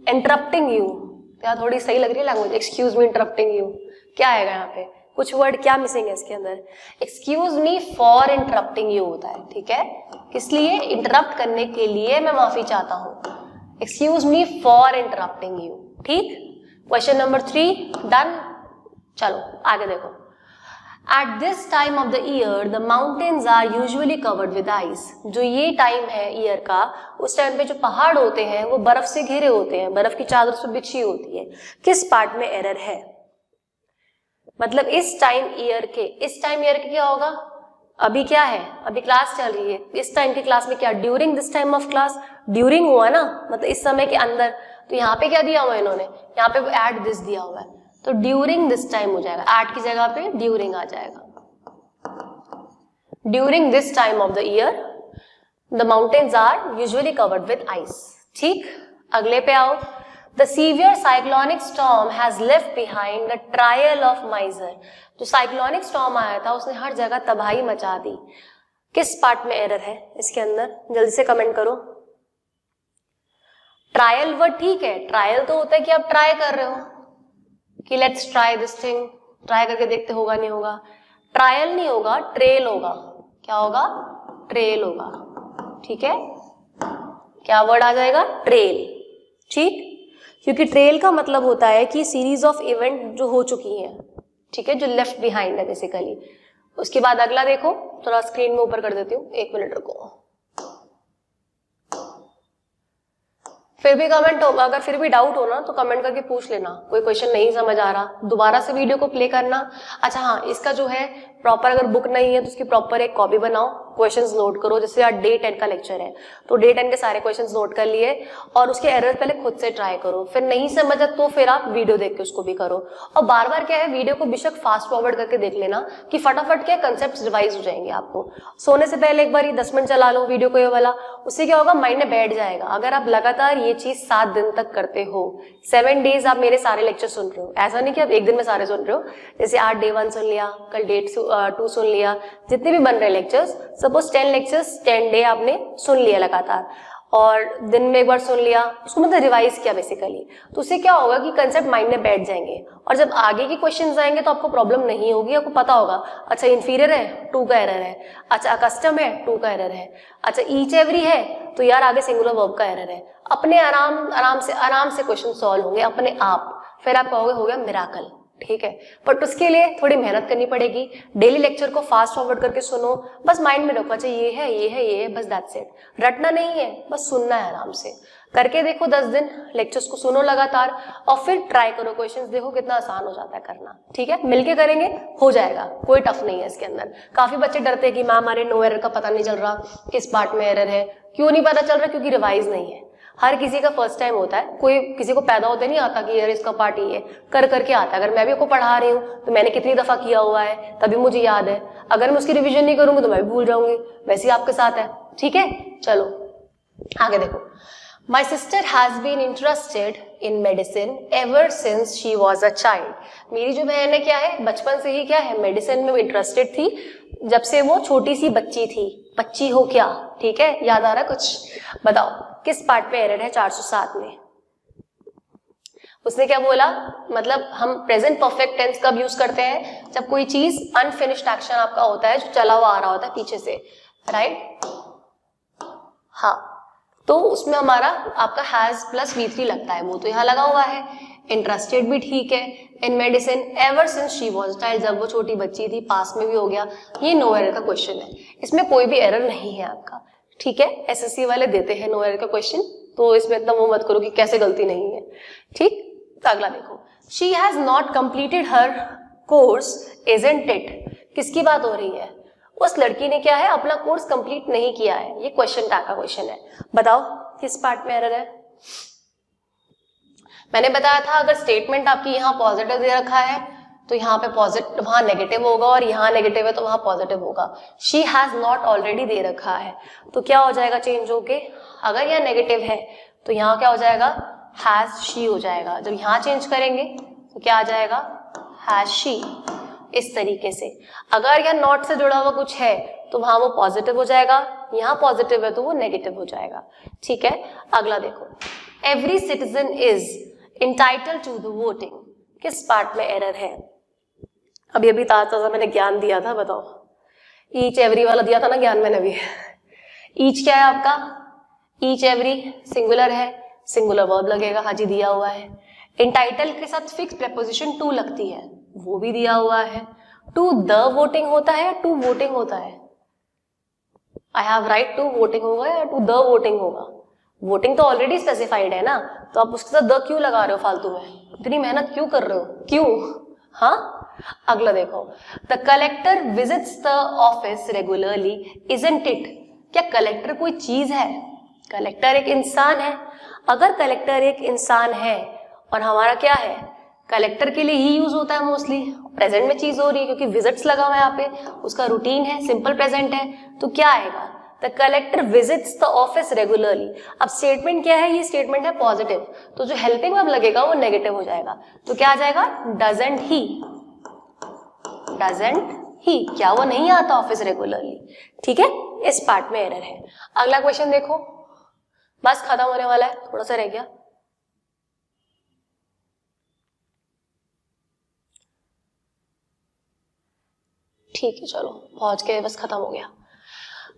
इंटरप्टिंग यू। क्या थोड़ी सही लग रही है language? Excuse me interrupting you, क्या आएगा यहाँ पे? कुछ वर्ड क्या मिसिंग है इसके अंदर? Excuse me for interrupting you होता है, ठीक है। किस लिए? इंटरप्ट करने के लिए मैं माफी चाहता हूँ। Excuse me for interrupting you, ठीक। Question number 3 done. चलो आगे देखो। At this time of the year the mountains are usually covered with ice. जो ये टाइम है ईयर का, उस टाइम पे जो पहाड़ होते हैं वो बर्फ से घिरे होते हैं, बर्फ की चादर से बिछी होती है। किस पार्ट में एरर है? मतलब इस टाइम ईयर के क्या होगा? अभी क्या है? अभी क्लास चल रही है, इस टाइम की क्लास में क्या? During this time of class, during हुआ ना, मतलब इस समय के अंदर। तो यहाँ पे क्या दिया हुआ है इन्होंने? यहाँ पे एट दिस दिया हुआ है, तो ड्यूरिंग दिस टाइम हो जाएगा, एट की जगह पे ड्यूरिंग आ जाएगा। During this time of the year the mountains are usually covered with ice, ठीक। अगले पे आओ। The severe cyclonic storm has left behind a trail of miser। जो साइक्लोनिक स्टॉर्म आया था उसने हर जगह तबाही मचा दी। किस पार्ट में एरर है इसके अंदर? जल्दी से कमेंट करो। ट्रायल वर्ड ठीक है, ट्रायल तो होता है कि आप ट्राई कर रहे हो कि let's try this thing, try करके देखते होगा नहीं होगा। ट्रायल नहीं होगा, ट्रेल होगा। क्या होगा? ट्रेल होगा। ठीक है, क्या वर्ड आ जाएगा? ट्रेल। ठीक, क्योंकि ट्रेल का मतलब होता है कि सीरीज ऑफ इवेंट जो हो चुकी हैं, ठीक है, जो लेफ्ट बिहाइंड है बेसिकली। उसके बाद अगला देखो, थोड़ा स्क्रीन में ऊपर कर देती हूँ, 1 मिनट रुको। फिर भी कमेंट हो, अगर फिर भी डाउट हो ना तो कमेंट करके पूछ लेना, कोई क्वेश्चन नहीं समझ आ रहा, दोबारा से वीडियो को प्ले करना। अच्छा हाँ, इसका जो है प्रॉपर, अगर बुक नहीं है तो उसकी प्रॉपर एक कॉपी बनाओ, क्वेश्चंस नोट करो। जैसे आज डे 10 का लेक्चर है तो डे 10 के सारे क्वेश्चंस नोट कर लिए और उसके एरर पहले खुद से ट्राई करो, फिर नहीं समझा तो फिर आप वीडियो देख के उसको भी करो। और बार बार क्या है, वीडियो को बेशक फास्ट फॉरवर्ड करके देख लेना कि फटाफट क्या कंसेप्ट रिवाइज हो जाएंगे आपको। सोने से पहले एक बार 10 मिनट चला लो वीडियो को, ये वाला, उससे क्या होगा, माइंड में बैठ जाएगा। अगर आप लगातार ये चीज 7 दिन तक करते हो, 7 डेज आप मेरे सारे लेक्चर सुन रहे हो, ऐसा नहीं कि आप एक दिन में सारे सुन रहे हो। जैसे आज डे 1 सुन लिया, कल डे 2 सुन लिया, जितने भी बन रहे लेक्चर्स, सपोज 10 लेक्चर्स 10 डे आपने सुन लिया लगातार और दिन में एक बार सुन लिया, उसको मतलब रिवाइज किया बेसिकली, तो उससे क्या होगा कि कंसेप्ट माइंड में बैठ जाएंगे और जब आगे के क्वेश्चंस आएंगे तो आपको प्रॉब्लम नहीं होगी। आपको पता होगा अच्छा इंफीरियर है 2 का एरर है, अच्छा कस्टम है 2 का एरर है, अच्छा ईच एवरी है तो यार आगे सिंगुलर वर्ब का एरर है। अपने आराम से क्वेश्चन सॉल्व होंगे अपने आप, फिर आप कहोगे हो गया मिराकल। ठीक है, बट उसके लिए थोड़ी मेहनत करनी पड़ेगी। डेली लेक्चर को फास्ट फॉरवर्ड करके सुनो, बस माइंड में रखो अच्छा ये है ये है ये है, बस दैट्स इट। रटना नहीं है, बस सुनना है आराम से। करके देखो 10 दिन लेक्चर्स को सुनो लगातार और फिर ट्राई करो क्वेश्चंस, देखो कितना आसान हो जाता है करना। ठीक है, मिलके करेंगे, हो जाएगा, कोई टफ नहीं है इसके अंदर। काफी बच्चे डरते हैं कि मैम हमारे नो एरर का पता नहीं चल रहा, किस पार्ट में एरर है। क्यों नहीं पता चल रहा? क्योंकि रिवाइज नहीं है। हर किसी का फर्स्ट टाइम होता है, कोई किसी को पैदा होते नहीं आता कि यार इसका पार्ट ये कर करके आता है। अगर मैं भी आपको पढ़ा रही हूँ तो मैंने कितनी दफा किया हुआ है तभी मुझे याद है, अगर मैं उसकी रिवीजन नहीं करूंगी तो मैं भी भूल जाऊंगी। वैसे ही आपके साथ है। ठीक है, चलो आगे देखो। My sister has been interested in medicine ever since she was a child. मेरी जो बहन है क्या है, बचपन से ही क्या है, मेडिसिन में इंटरेस्टेड थी, जब से वो छोटी सी बच्ची थी। बच्ची हो क्या? ठीक है, याद आ रहा कुछ? बताओ किस पार्ट पे एरर है 407 में? उसने क्या बोला, मतलब हम प्रेजेंट परफेक्ट टेंस कब यूज करते हैं? जब कोई चीज अनफिनिश्ड एक्शन आपका होता है, जो चला हुआ आ रहा होता है पीछे से, राइट? हाँ, तो उसमें हमारा आपका हैज प्लस V3 लगता है, वो तो यहाँ लगा हुआ है। इंटरेस्टेड भी ठीक है, in medicine ever since she was child, जब वो छोटी बच्ची थी, पास में भी हो गया। ये नो एरर का क्वेश्चन है, इसमें कोई भी एरर नहीं है आपका। ठीक है, एसएससी वाले देते हैं नो एरर का क्वेश्चन, तो इसमें इतना वो मत करो कि कैसे गलती नहीं है। ठीक, तो अगला देखो, she has not completed her course isn't it. किसकी बात हो रही है? उस लड़की ने क्या है, अपना कोर्स कंप्लीट नहीं किया है। ये क्वेश्चन टैग का क्वेश्चन है। बताओ किस पार्ट में एरर है? मैंने बताया था अगर स्टेटमेंट आपकी यहाँ पॉजिटिव दे रखा है तो यहाँ पे पॉजिटिव, वहां नेगेटिव होगा, और यहाँ नेगेटिव है तो वहां पॉजिटिव होगा। शी हैज नॉट ऑलरेडी दे रखा है तो क्या हो जाएगा चेंज होके? अगर यहाँ नेगेटिव है तो यहाँ क्या हो जाएगा, हैज शी हो जाएगा। जब यहाँ चेंज करेंगे तो क्या आ जाएगा, हैज शी। इस तरीके से अगर यहाँ नॉट से जुड़ा हुआ कुछ है तो वहां वो पॉजिटिव हो जाएगा, यहाँ पॉजिटिव है तो वो नेगेटिव हो जाएगा। ठीक है, अगला देखो, every citizen is entitled to the voting. किस पार्ट में एरर है? अभी अभी ताजा मैंने ज्ञान दिया था, बताओ। ईच एवरी वाला दिया था ना ज्ञान मैंने भी। ईच क्या है आपका? ईच एवरी सिंगुलर है, सिंगुलर वर्ब लगेगा, हाँ जी दिया हुआ है। इंटाइटल के साथ फिक्स प्रेपोजिशन टू लगती है, वो भी दिया हुआ है। टू द वोटिंग होता है, टू वोटिंग होता है। I have right to voting होगा या टू द वोटिंग होगा? वोटिंग तो ऑलरेडी स्पेसिफाइड है ना, तो आप उसके साथ द क्यों लगा रहे हो फालतू में? इतनी मेहनत क्यों कर रहे हो, क्यों? हाँ, अगला देखो, the collector visits the office regularly isn't it. क्या कलेक्टर कोई चीज है? कलेक्टर एक इंसान है। अगर कलेक्टर एक इंसान है और हमारा क्या है, कलेक्टर के लिए ही यूज होता है मोस्टली, प्रेजेंट में चीज हो रही है क्योंकि विजिट्स लगा हुआ है यहाँ पे, उसका रूटीन है, सिंपल प्रेजेंट है, तो क्या आएगा, the collector visits the office regularly. अब स्टेटमेंट क्या है, ये स्टेटमेंट है पॉजिटिव, तो जो हेल्पिंग वर्ब लगेगा वो नेगेटिव हो जाएगा, तो क्या आ जाएगा, डजंट ही। डजंट ही, क्या वो नहीं आता ऑफिस रेगुलरली? ठीक है, इस पार्ट में एरर है। अगला क्वेश्चन देखो, बस खत्म होने वाला है, थोड़ा सा रह गया। ठीक है चलो पहुंच गए, बस खत्म हो गया।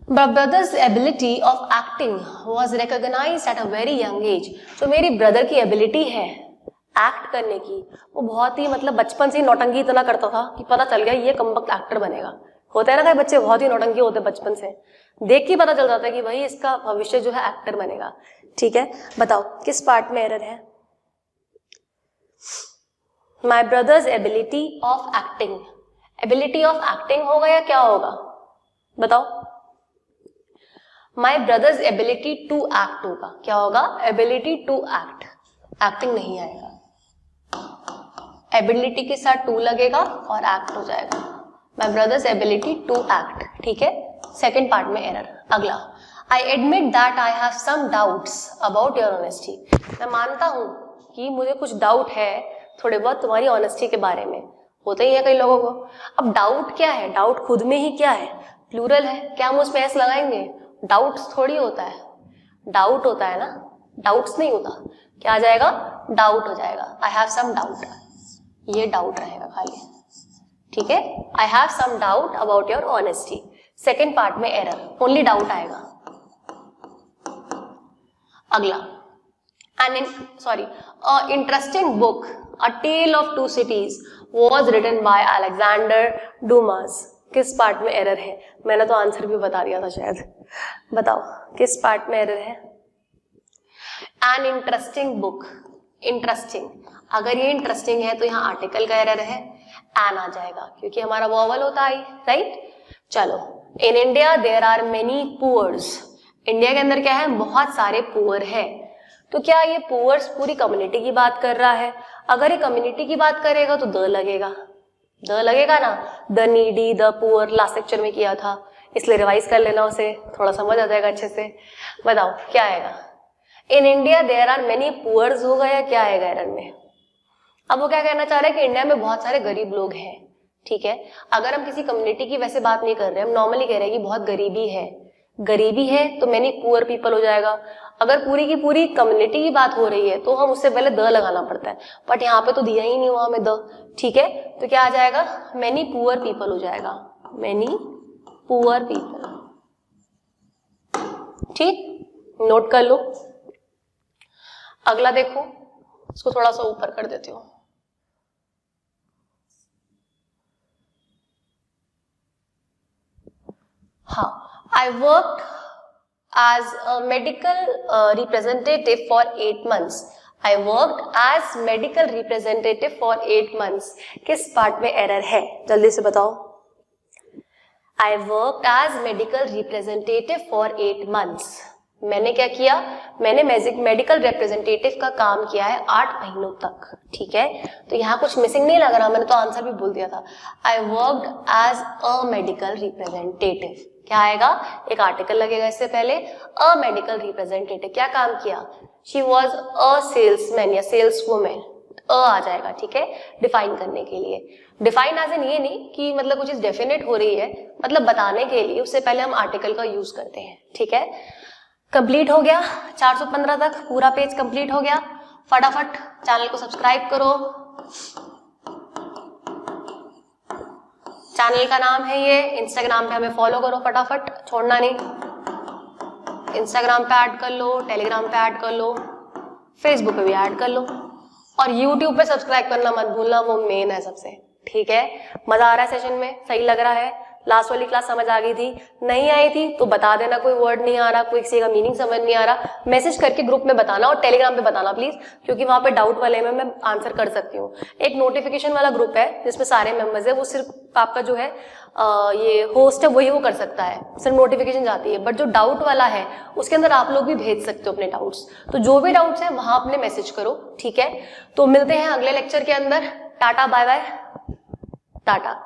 Brother's ability of acting was recognised at a very young age. जो मेरी ब्रदर की एबिलिटी है एक्ट करने की, वो बहुत ही मतलब बचपन से ही नौटंकी इतना करता था कि पता चल गया ये कमबख्त एक्टर बनेगा। होता है ना, कई बच्चे बहुत ही नौटंकी होते हैं बचपन से, देख के पता चल जाता है कि भाई इसका भविष्य जो है एक्टर बनेगा। ठीक है, बताओ किस पार्ट में एरर है? My brother's ability of acting, ability of acting होगा या क्या होगा बताओ? My brother's ability to act होगा। क्या होगा? एबिलिटी टू एक्ट, एक्टिंग नहीं आएगा। एबिलिटी के साथ टू लगेगा और एक्ट हो जाएगा। My brother's ability to act. ठीक है, सेकेंड पार्ट में एरर। अगला, I admit that I have some doubts about your honesty. मैं मानता हूं कि मुझे कुछ डाउट है थोड़े बहुत तुम्हारी ऑनेस्टी के बारे में। होते ही है कई लोगों को। अब डाउट क्या है? डाउट खुद में ही क्या है? प्लूरल है। क्या हम उसमें एस लगाएंगे? डाउट्स थोड़ी होता है, डाउट होता है ना, डाउट्स नहीं होता। क्या आ जाएगा? डाउट हो जाएगा। आई हैव सम डाउट, ये डाउट रहेगा खाली। ठीक है, I have some doubt about your honesty. Second part में एरर, ओनली डाउट आएगा। अगला, interesting book a tale of two cities was written by Alexander Dumas. किस पार्ट में एरर है? मैंने तो आंसर भी बता दिया था शायद, बताओ किस पार्ट में एरर है? एन इंटरेस्टिंग बुक, इंटरेस्टिंग, अगर ये इंटरेस्टिंग है तो यहाँ आर्टिकल का एरर है, एन आ जाएगा क्योंकि हमारा वॉवल होता है, राइट। चलो, in India there are many poors. India के अंदर क्या है? बहुत सारे पुअर है। तो क्या ये पुअर्स पूरी कम्युनिटी की बात कर रहा है? अगर ये कम्युनिटी की बात करेगा तो द लगेगा, द लगेगा ना, the needy, the poor, last lecture में किया था, इसलिए रिवाइज कर लेना उसे, थोड़ा समझ आ जाएगा अच्छे से। बताओ क्या आएगा? In India there are many poors होगा या क्या आएगा एरर में? अब वो क्या कहना चाह रहे हैं कि इंडिया में बहुत सारे गरीब लोग हैं। ठीक है, अगर हम किसी कम्युनिटी की वैसे बात नहीं कर रहे, हम नॉर्मली कह रहे हैं कि बहुत गरीबी है, गरीबी है तो मेनी पुअर पीपल हो जाएगा। अगर पूरी की पूरी कम्युनिटी की बात हो रही है तो हम उससे पहले द लगाना पड़ता है, बट यहाँ पे तो दिया ही नहीं हुआ हमें द। ठीक है, तो क्या आ जाएगा? मेनी पुअर पीपल हो जाएगा, मेनी पुअर पीपल। ठीक, नोट कर लो। अगला देखो, इसको थोड़ा सा ऊपर कर देती हूँ। हाँ, I worked as a medical representative for 8 months. I worked as medical representative for 8 months. किस पार्ट में एरर है? जल्दी से बताओ। I worked as medical representative for 8 months. मैंने क्या किया? मैंने मेडिकल रिप्रेजेंटेटिव का काम किया है 8 महीनों तक। ठीक है, तो यहाँ कुछ मिसिंग नहीं लग रहा, मैंने तो आंसर भी बोल दिया था। I worked as a medical representative. क्या आएगा? एक आर्टिकल लगेगा इससे पहले, अ मेडिकल रिप्रेजेंटेटिव। क्या काम किया? शी वॉज अ सेल्समैन या सेल्स वुमेन, अ आ जाएगा। ठीक है, डिफाइन करने के लिए। डिफाइन एज इन ये नहीं कि मतलब कुछ चीज डेफिनेट हो रही है, मतलब बताने के लिए उससे पहले हम आर्टिकल का यूज करते हैं। ठीक है, कंप्लीट हो गया 415 तक, पूरा पेज कंप्लीट हो गया। फटाफट चैनल को सब्सक्राइब करो। चैनल का नाम है ये, इंस्टाग्राम पे हमें फॉलो करो, फटाफट छोड़ना नहीं। इंस्टाग्राम पे ऐड कर लो, टेलीग्राम पे ऐड कर लो, फेसबुक पे भी ऐड कर लो, और यूट्यूब पे सब्सक्राइब करना मत भूलना, वो मेन है सबसे। ठीक है, मजा आ रहा है सेशन में? सही लग रहा है? लास्ट वाली क्लास समझ आ गई थी? नहीं आई थी तो बता देना, कोई वर्ड नहीं आ रहा, कोई किसी का मीनिंग समझ नहीं आ रहा, मैसेज करके ग्रुप में बताना, और टेलीग्राम पे बताना प्लीज, क्योंकि वहां पे डाउट वाले में मैं आंसर कर सकती हूँ। एक नोटिफिकेशन वाला ग्रुप है जिसमें सारे मेंबर्स है, वो सिर्फ आपका जो है ये होस्ट है वही वो कर सकता है, सिर्फ नोटिफिकेशन जाती है। बट जो डाउट वाला है उसके अंदर आप लोग भी भेज सकते हो अपने डाउट्स, तो जो भी डाउट्स है वहां अपने मैसेज करो। ठीक है, तो मिलते हैं अगले लेक्चर के अंदर। टाटा बाय बाय, टाटा।